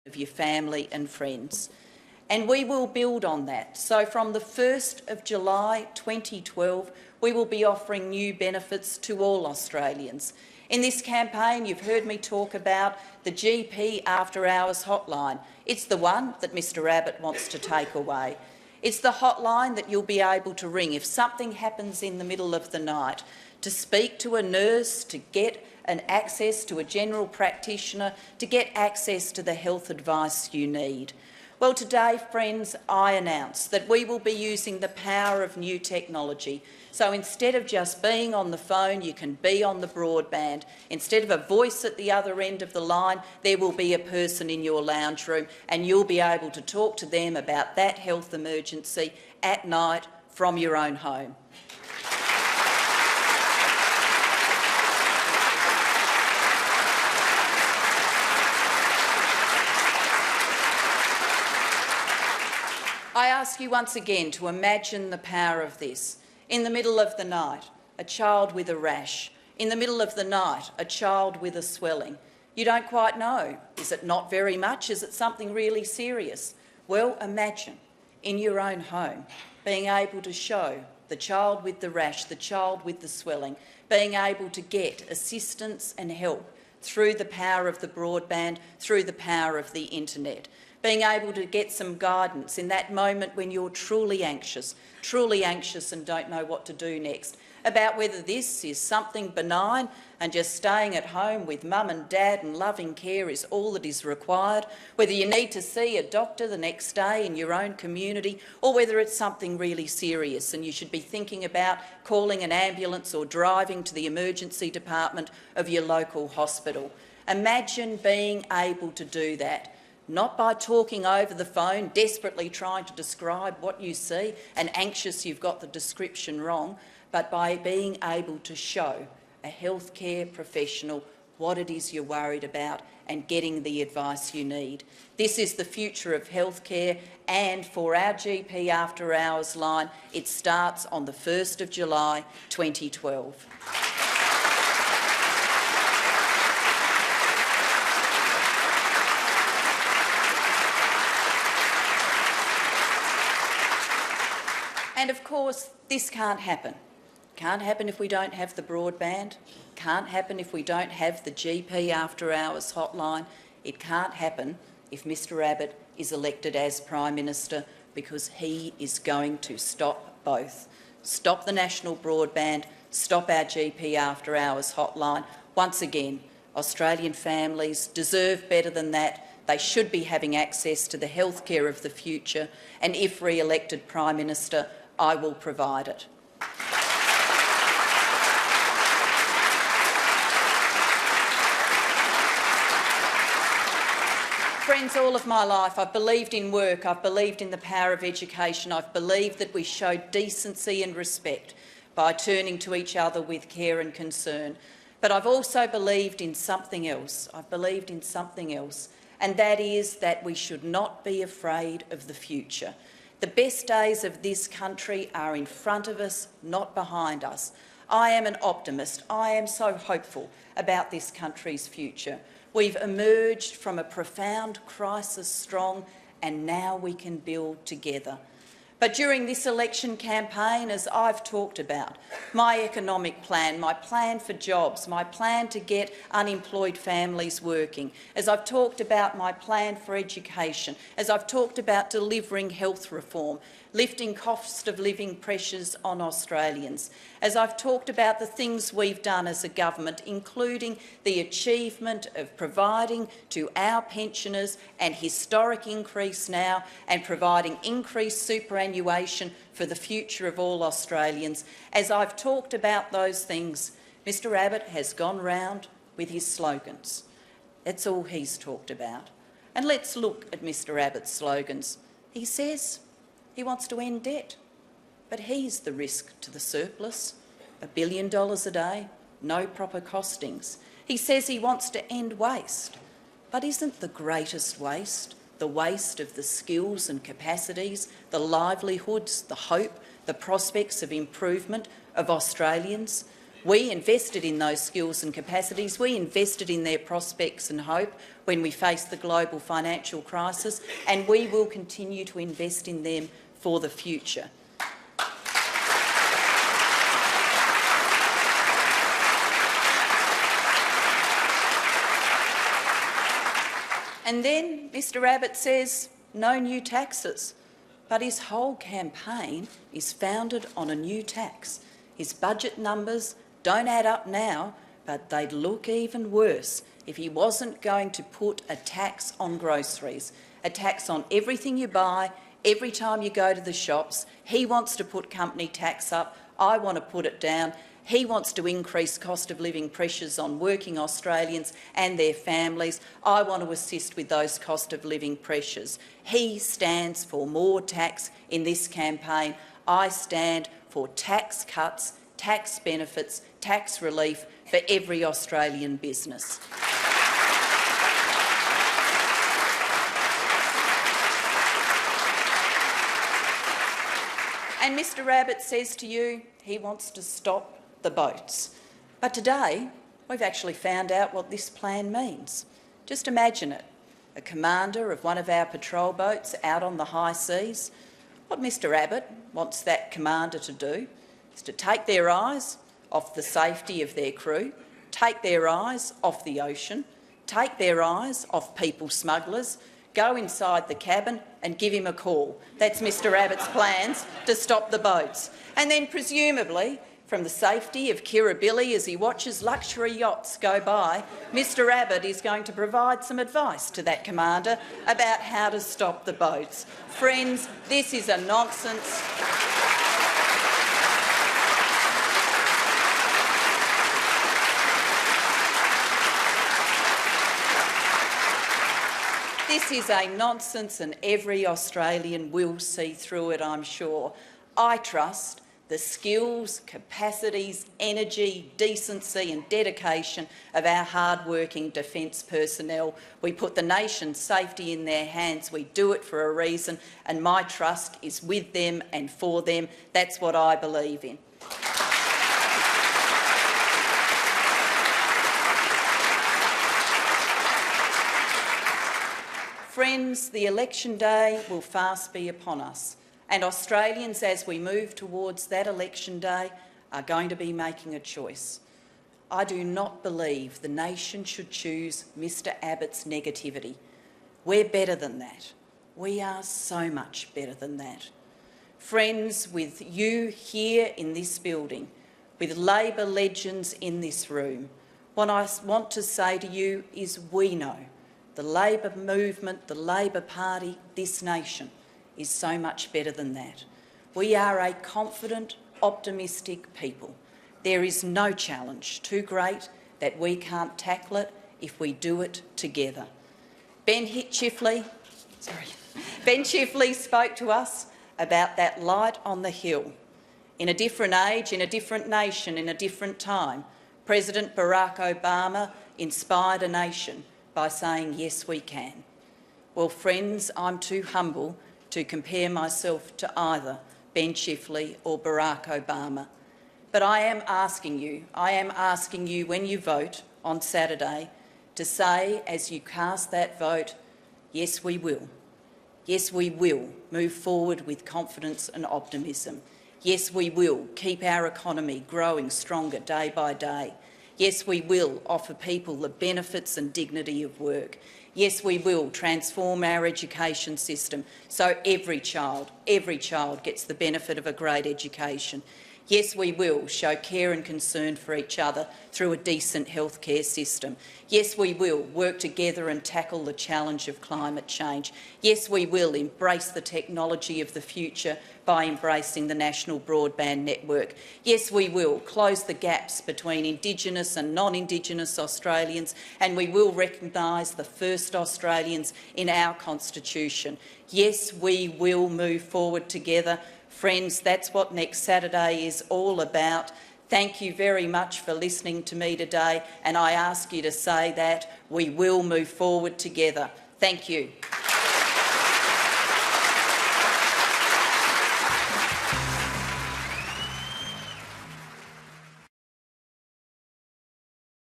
of your family and friends. And we will build on that. So from the 1st of July 2012, we will be offering new benefits to all Australians. In this campaign, you've heard me talk about the GP after-hours hotline. It's the one that Mr Abbott wants to take away. It's the hotline that you'll be able to ring if something happens in the middle of the night, to speak to a nurse, to get an access to a general practitioner, to get access to the health advice you need. Well, today, friends, I announce that we will be using the power of new technology. So instead of just being on the phone, you can be on the broadband. Instead of a voice at the other end of the line, there will be a person in your lounge room, and you'll be able to talk to them about that health emergency at night from your own home. I ask you once again to imagine the power of this. In the middle of the night, a child with a rash. In the middle of the night, a child with a swelling. You don't quite know. Is it not very much? Is it something really serious? Well, imagine in your own home being able to show the child with the rash, the child with the swelling, being able to get assistance and help through the power of the broadband, through the power of the internet. Being able to get some guidance in that moment when you're truly anxious and don't know what to do next, about whether this is something benign and just staying at home with mum and dad and loving care is all that is required, whether you need to see a doctor the next day in your own community, or whether it's something really serious and you should be thinking about calling an ambulance or driving to the emergency department of your local hospital. Imagine being able to do that. Not by talking over the phone, desperately trying to describe what you see and anxious you've got the description wrong, but by being able to show a healthcare professional what it is you're worried about and getting the advice you need. This is the future of healthcare, and for our GP After Hours line, it starts on the 1st of July 2012. And of course, this can't happen. Can't happen if we don't have the broadband. Can't happen if we don't have the GP After Hours hotline. It can't happen if Mr Abbott is elected as Prime Minister, because he is going to stop both. Stop the national broadband, stop our GP After Hours hotline. Once again, Australian families deserve better than that. They should be having access to the healthcare of the future, and if re-elected Prime Minister, I will provide it. Friends, all of my life I've believed in work, I've believed in the power of education, I've believed that we show decency and respect by turning to each other with care and concern. But I've also believed in something else. I've believed in something else, and that is that we should not be afraid of the future. The best days of this country are in front of us, not behind us. I am an optimist. I am so hopeful about this country's future. We've emerged from a profound crisis strong, and now we can build together. But during this election campaign, as I've talked about, my economic plan, my plan for jobs, my plan to get unemployed families working, as I've talked about my plan for education, as I've talked about delivering health reform, lifting cost of living pressures on Australians, as I've talked about the things we've done as a government, including the achievement of providing to our pensioners an historic increase now and providing increased superannuation for the future of all Australians. As I've talked about those things, Mr Abbott has gone round with his slogans. That's all he's talked about. And let's look at Mr Abbott's slogans. He says he wants to end debt, but he's the risk to the surplus. $1 billion a day, no proper costings. He says he wants to end waste, but isn't the greatest waste the waste of the skills and capacities, the livelihoods, the hope, the prospects of improvement of Australians? We invested in those skills and capacities. We invested in their prospects and hope when we faced the global financial crisis, and we will continue to invest in them for the future. And then Mr Abbott says no new taxes, but his whole campaign is founded on a new tax. His budget numbers don't add up now, but they'd look even worse if he wasn't going to put a tax on groceries, a tax on everything you buy, every time you go to the shops. He wants to put company tax up. I want to put it down. He wants to increase cost of living pressures on working Australians and their families. I want to assist with those cost of living pressures. He stands for more tax in this campaign. I stand for tax cuts, tax benefits, tax relief for every Australian business. And Mr Abbott says to you he wants to stop the boats. But today we've actually found out what this plan means. Just imagine it, a commander of one of our patrol boats out on the high seas. What Mr Abbott wants that commander to do is to take their eyes off the safety of their crew, take their eyes off the ocean, take their eyes off people smugglers, go inside the cabin and give him a call. That's Mr Abbott's plans to stop the boats. And then presumably, from the safety of Kirribilli as he watches luxury yachts go by, Mr Abbott is going to provide some advice to that commander about how to stop the boats. Friends, this is a nonsense. This is a nonsense and every Australian will see through it, I'm sure. I trust the skills, capacities, energy, decency and dedication of our hard-working defence personnel. We put the nation's safety in their hands. We do it for a reason, and my trust is with them and for them. That's what I believe in. Friends, the election day will fast be upon us, and Australians, as we move towards that election day, are going to be making a choice. I do not believe the nation should choose Mr Abbott's negativity. We're better than that. We are so much better than that. Friends, with you here in this building, with Labor legends in this room, what I want to say to you is we know. The Labor movement, the Labor Party, this nation is so much better than that. We are a confident, optimistic people. There is no challenge too great that we can't tackle it if we do it together. Ben Chifley spoke to us about that light on the hill. In a different age, in a different nation, in a different time, President Barack Obama inspired a nation by saying, yes, we can. Well, friends, I'm too humble to compare myself to either Ben Chifley or Barack Obama. But I am asking you when you vote on Saturday to say, as you cast that vote, yes, we will. Yes, we will move forward with confidence and optimism. Yes, we will keep our economy growing stronger day by day. Yes, we will offer people the benefits and dignity of work. Yes, we will transform our education system so every child gets the benefit of a great education. Yes, we will show care and concern for each other through a decent healthcare system. Yes, we will work together and tackle the challenge of climate change. Yes, we will embrace the technology of the future by embracing the national broadband network. Yes, we will close the gaps between Indigenous and non-Indigenous Australians, and we will recognise the first Australians in our Constitution. Yes, we will move forward together. Friends, that's what next Saturday is all about. Thank you very much for listening to me today, and I ask you to say that we will move forward together. Thank you.